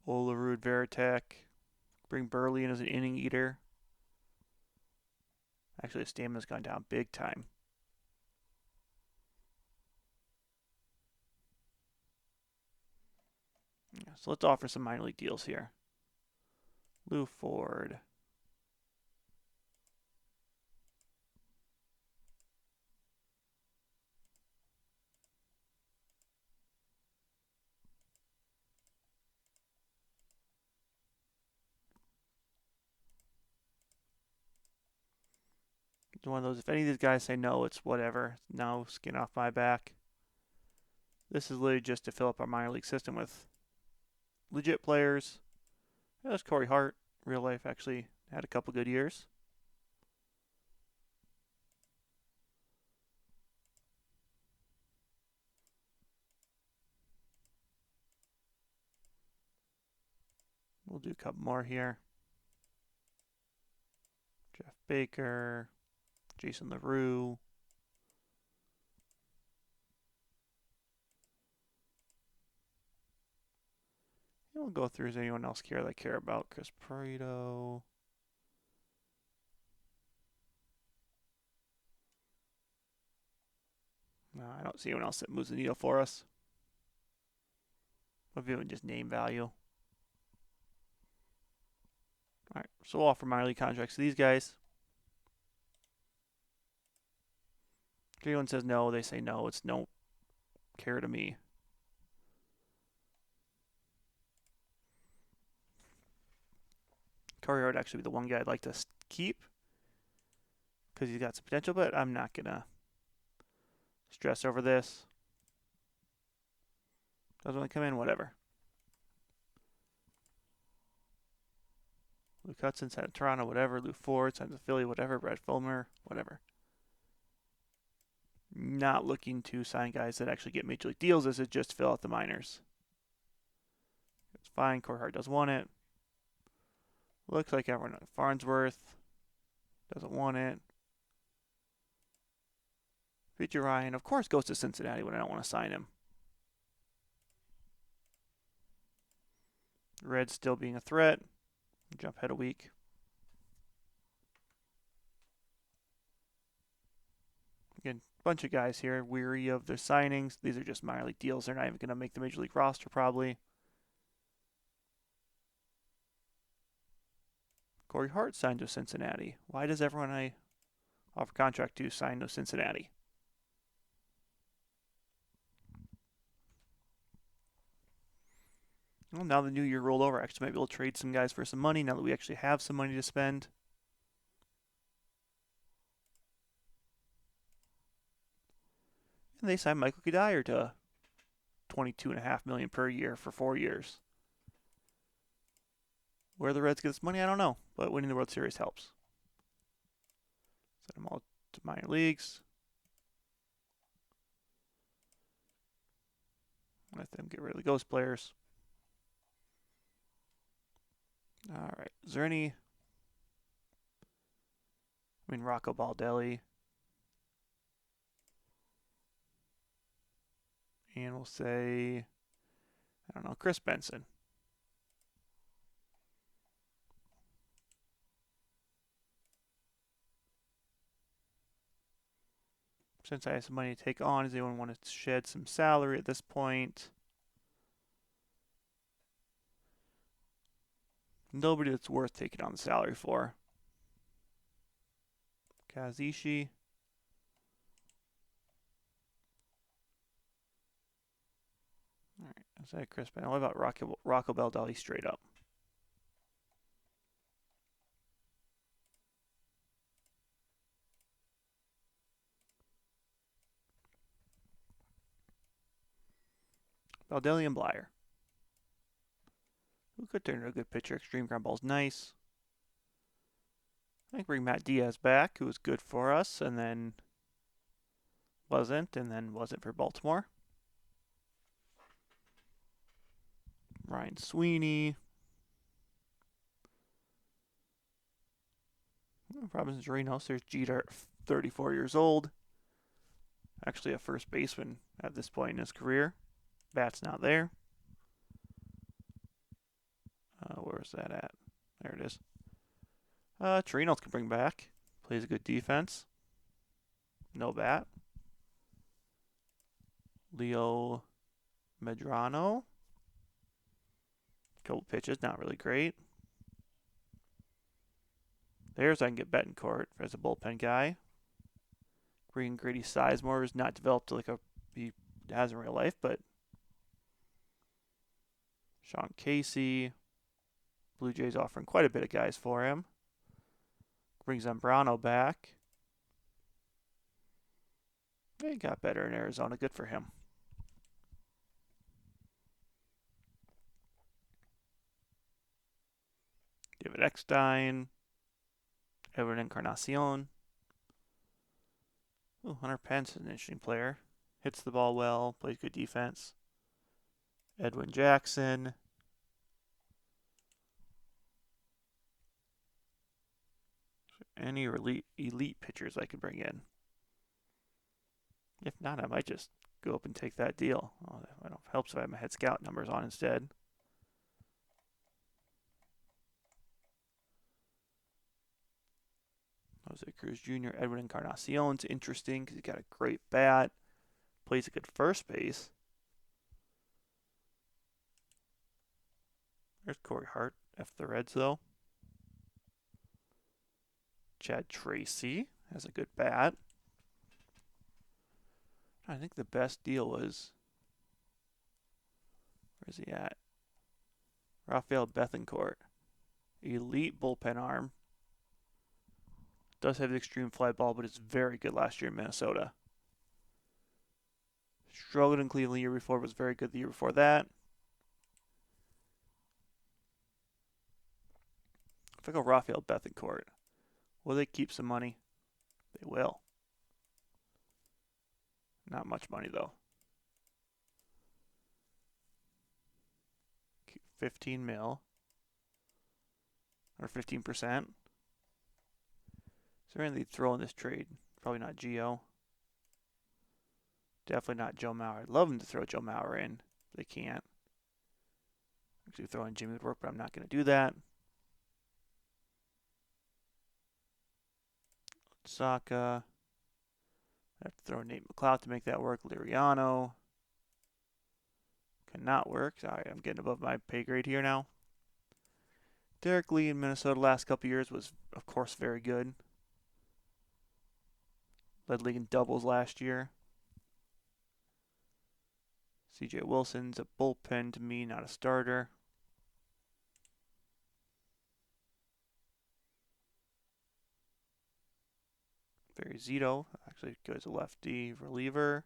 Olerud Veritek. Bring Burley in as an inning eater. Actually, his stamina's gone down big time. Yeah, so let's offer some minor league deals here. Lou Ford. It's one of those, if any of these guys say no, it's whatever. No, skin off my back. This is literally just to fill up our minor league system with legit players. There's Corey Hart. Real life actually had a couple good years. We'll do a couple more here. Jeff Baker, Jason LaRue. And we'll go through, is anyone else here that I care about? Chris Parito. No, I don't see anyone else that moves the needle for us. Of even just name value. All right, so we'll offer minor league contracts to these guys. If anyone says no, they say no. It's no care to me. Corey Hart actually be the one guy I'd like to keep because he's got some potential, but I'm not going to stress over this. Doesn't want to come in, whatever. Luke Hudson signed to Toronto, whatever. Lou Ford signed to Philly, whatever. Brad Fulmer, whatever. Not looking to sign guys that actually get major league deals. This is just fill out the minors. It's fine. Corey Hart doesn't want it. Looks like everyone. Farnsworth doesn't want it. Peter Ryan, of course, goes to Cincinnati when I don't want to sign him. Reds still being a threat. Jump ahead a week. Again, bunch of guys here weary of their signings. These are just minor league deals. They're not even going to make the major league roster probably. Corey Hart signed to Cincinnati. Why does everyone I offer contract to sign to Cincinnati? Well, now the new year rolled over. Actually, might be able to trade some guys for some money now that we actually have some money to spend. And they signed Michael Kadire to $22.5 million per year for 4 years. Where the Reds get this money, I don't know, but winning the World Series helps. Send them all to minor leagues. Let them get rid of the ghost players. All right. Is there any? Rocco Baldelli. And we'll say, I don't know, Chris Benson. Since I have some money to take on, does anyone want to shed some salary at this point? Nobody that's worth taking on the salary for. Kazishi. All right, is that Chris Benson? What about Rocco Baldelli straight up? Baldelli and Blyer. Who could turn into a good pitcher. Extreme ground ball's nice. I think bring Matt Diaz back, who was good for us, and then wasn't for Baltimore. Ryan Sweeney. Robinson Chirinos. There's Jeter, 34 years old. Actually a first baseman at this point in his career. Bat's not there. Where is that at? There it is. Chirinos can bring back. Plays a good defense. No bat. Leo Medrano. Couple pitches, not really great. There's I can get Betancourt as a bullpen guy. Green Grady Sizemore is not developed like he has in real life, but Sean Casey. Blue Jays offering quite a bit of guys for him. Brings Zambrano back. He got better in Arizona. Good for him. David Eckstein. Edwin Encarnacion. Ooh, Hunter Pence is an interesting player. Hits the ball well. Plays good defense. Edwin Jackson. Any elite pitchers I could bring in. If not, I might just go up and take that deal. Oh, it helps if I have my head scout numbers on instead. Jose Cruz Jr., Edwin Encarnacion's interesting because he's got a great bat. Plays a good first base. There's Corey Hart, F the Reds though. Chad Tracy has a good bat. I think the best deal was, where's he at? Rafael Betancourt. Elite bullpen arm. Does have the extreme fly ball, but it's very good last year in Minnesota. Struggled in Cleveland the year before, was very good the year before that. If I go Rafael Betancourt, will they keep some money? They will. Not much money, though. 15 mil. Or 15%. Is there anything they'd throw in this trade? Probably not Gio. Definitely not Joe Mauer. I'd love them to throw Joe Mauer in. But they can't. Actually, throw in Jimmy would work, but I'm not going to do that. Saka. I have to throw Nate McLeod to make that work. Liriano. Cannot work. Sorry, I'm getting above my pay grade here now. Derek Lee in Minnesota last couple years was, of course, very good. Led league in doubles last year. CJ Wilson's a bullpen to me, not a starter. Barry Zito actually goes a lefty reliever.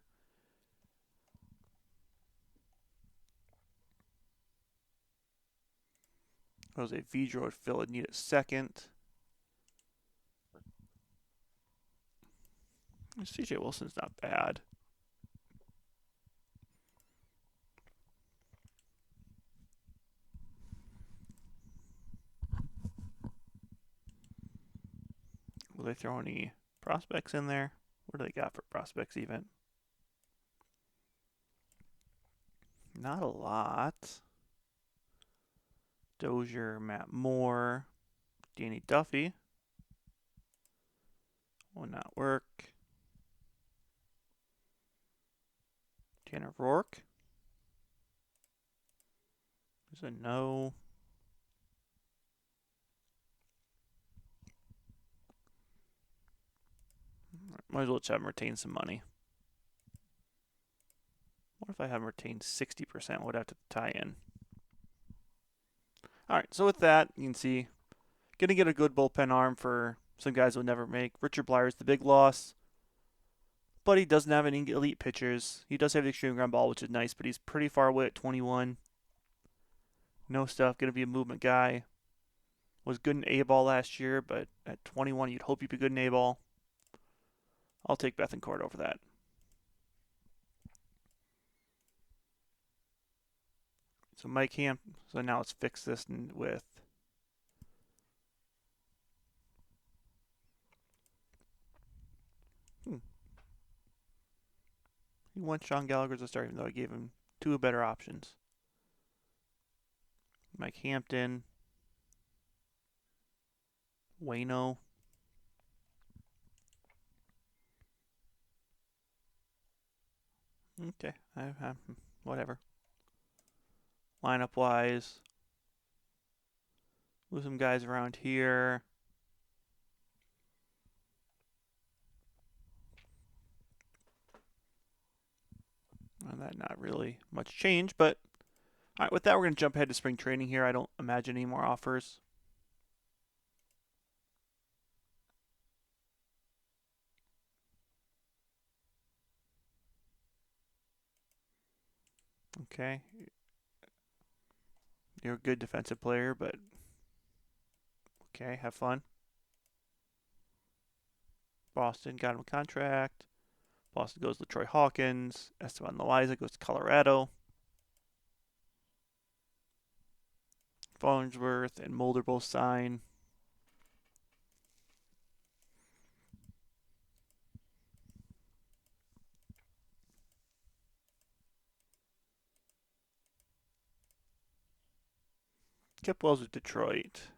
Jose Vidro would fill a need at second. CJ Wilson's not bad. Will they throw any prospects in there? What do they got for prospects even? Not a lot. Dozier, Matt Moore, Danny Duffy. Will not work. Tanner Rourke. Is a no. Might as well just have him retain some money. What if I have him retain 60%? What would I have to tie in? All right, so with that, you can see, going to get a good bullpen arm for some guys who will never make. Richard Blyer's the big loss. but he doesn't have any elite pitchers. He does have the extreme ground ball, which is nice, but he's pretty far away at 21. No stuff. Going to be a movement guy. Was good in A-ball last year, but at 21, you'd hope he'd be good in A-ball. I'll take Betancourt over that. So Mike Hamp. So now let's fix this with. He wants Sean Gallagher to start, even though I gave him two better options. Mike Hampton. Wayno. Okay, whatever. Lineup wise, move some guys around here. Well, that not really much change, but all right. With that, we're going to jump ahead to spring training here. I don't imagine any more offers. Okay. You're a good defensive player, but okay, have fun. Boston got him a contract. Boston goes to Troy Hawkins. Esteban Loaiza goes to Colorado. Farnsworth and Mulder both sign. Kip Wells with Detroit.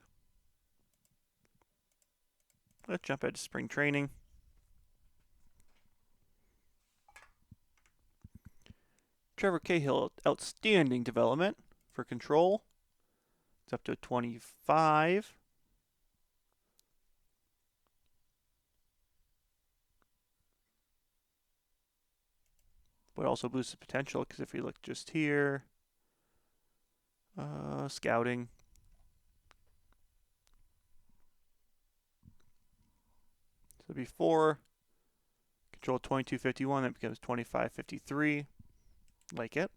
Let's jump ahead to spring training. Trevor Cahill, outstanding development for control. It's up to 25. But also boosts the potential, because if we look just here, scouting. So before control 2251, that becomes 2553. Like it.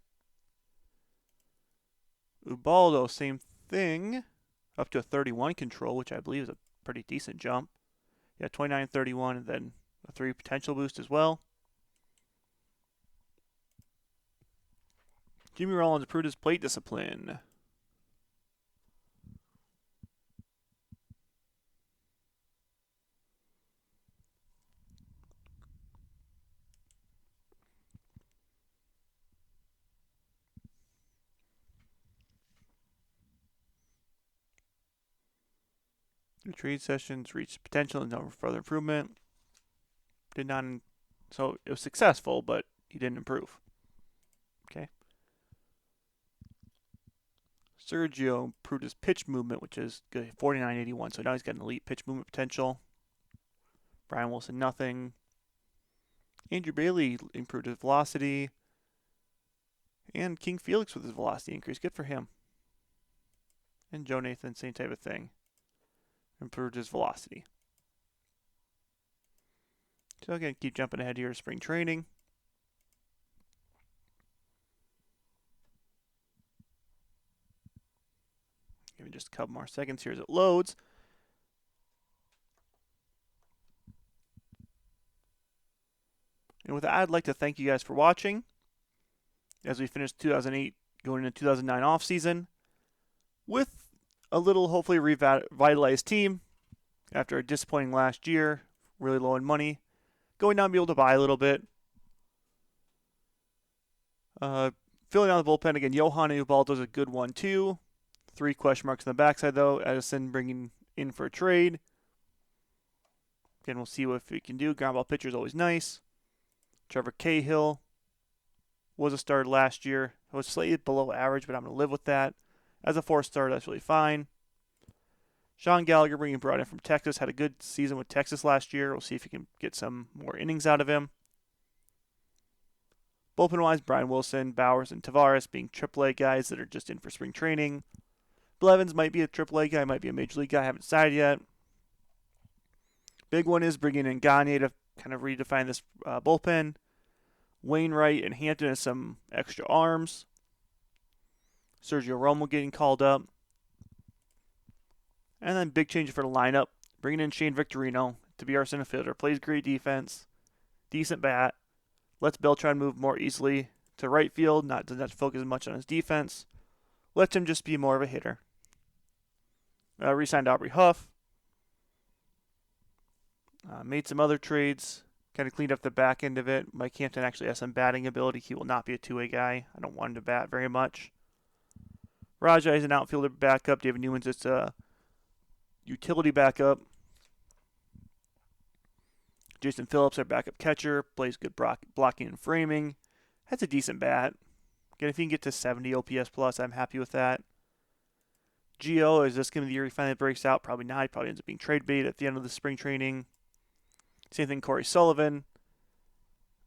Ubaldo, same thing. Up to a 31 control, which I believe is a pretty decent jump. Yeah, 2931, and then a 3 potential boost as well. Jimmy Rollins improved his plate discipline. The trade sessions reached potential and no further improvement. So it was successful, but he didn't improve. Okay. Sergio improved his pitch movement, which is good, 4981. So now he's got an elite pitch movement potential. Brian Wilson, nothing. Andrew Bailey improved his velocity. And King Felix with his velocity increase. Good for him. And Joe Nathan, same type of thing. Improved his velocity. So again, keep jumping ahead here to spring training. Give me just a couple more seconds here as it loads. And with that, I'd like to thank you guys for watching as we finish 2008 going into 2009 offseason with a little, hopefully, revitalized team after a disappointing last year, really low in money. Going down to be able to buy a little bit. Filling out the bullpen again, Johan Ubaldo's a good one too. 3 question marks on the backside though. Edison bringing in for a trade. Again, we'll see what we can do. Ground ball pitcher is always nice. Trevor Cahill was a starter last year. It was slightly below average, but I'm going to live with that. As a 4-star, that's really fine. Sean Gallagher, brought in from Texas, had a good season with Texas last year. We'll see if we can get some more innings out of him. Bullpen-wise, Brian Wilson, Bowers, and Tavares being AAA guys that are just in for spring training. Blevins might be a AAA guy, might be a Major League guy. I haven't decided yet. Big one is bringing in Gagne to kind of redefine this bullpen. Wainwright and Hampton as some extra arms. Sergio Romo getting called up. And then big change for the lineup. Bringing in Shane Victorino to be our center fielder. Plays great defense. Decent bat. Lets Beltran move more easily to right field. Doesn't have to focus as much on his defense. Lets him just be more of a hitter. Re-signed Aubrey Huff. Made some other trades. Kind of cleaned up the back end of it. Mike Hampton actually has some batting ability. He will not be a two-way guy. I don't want him to bat very much. Raja is an outfielder backup. David Newman's just a utility backup. Jason Phillips, our backup catcher, plays good blocking and framing. Has a decent bat. Again, if he can get to 70 OPS plus, I'm happy with that. Gio, is this going to be the year he finally breaks out? Probably not. He probably ends up being trade bait at the end of the spring training. Same thing, Corey Sullivan.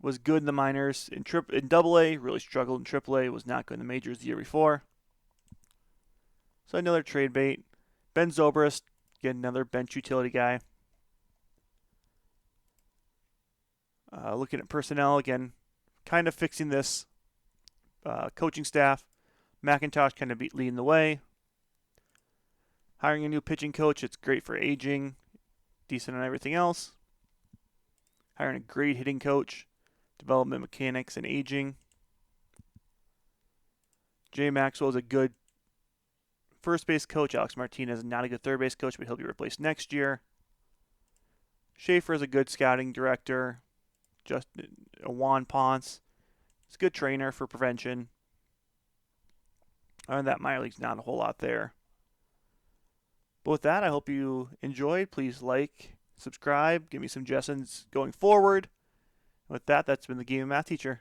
Was good in the minors. In Double-A, really struggled in Triple-A. Was not good in the majors the year before. So another trade bait. Ben Zobrist, again, another bench utility guy. Looking at personnel, again, kind of fixing this coaching staff. McIntosh kind of leading the way. Hiring a new pitching coach, it's great for aging. Decent on everything else. Hiring a great hitting coach. Development mechanics and aging. Jay Maxwell is a good first base coach. Alex Martinez is not a good third base coach, but he'll be replaced next year. Schaefer is a good scouting director. Just Juan Ponce is a good trainer for prevention. Other than that, minor league's not a whole lot there. But with that, I hope you enjoyed. Please like, subscribe, give me some suggestions going forward. With that, that's been the Game of Math Teacher.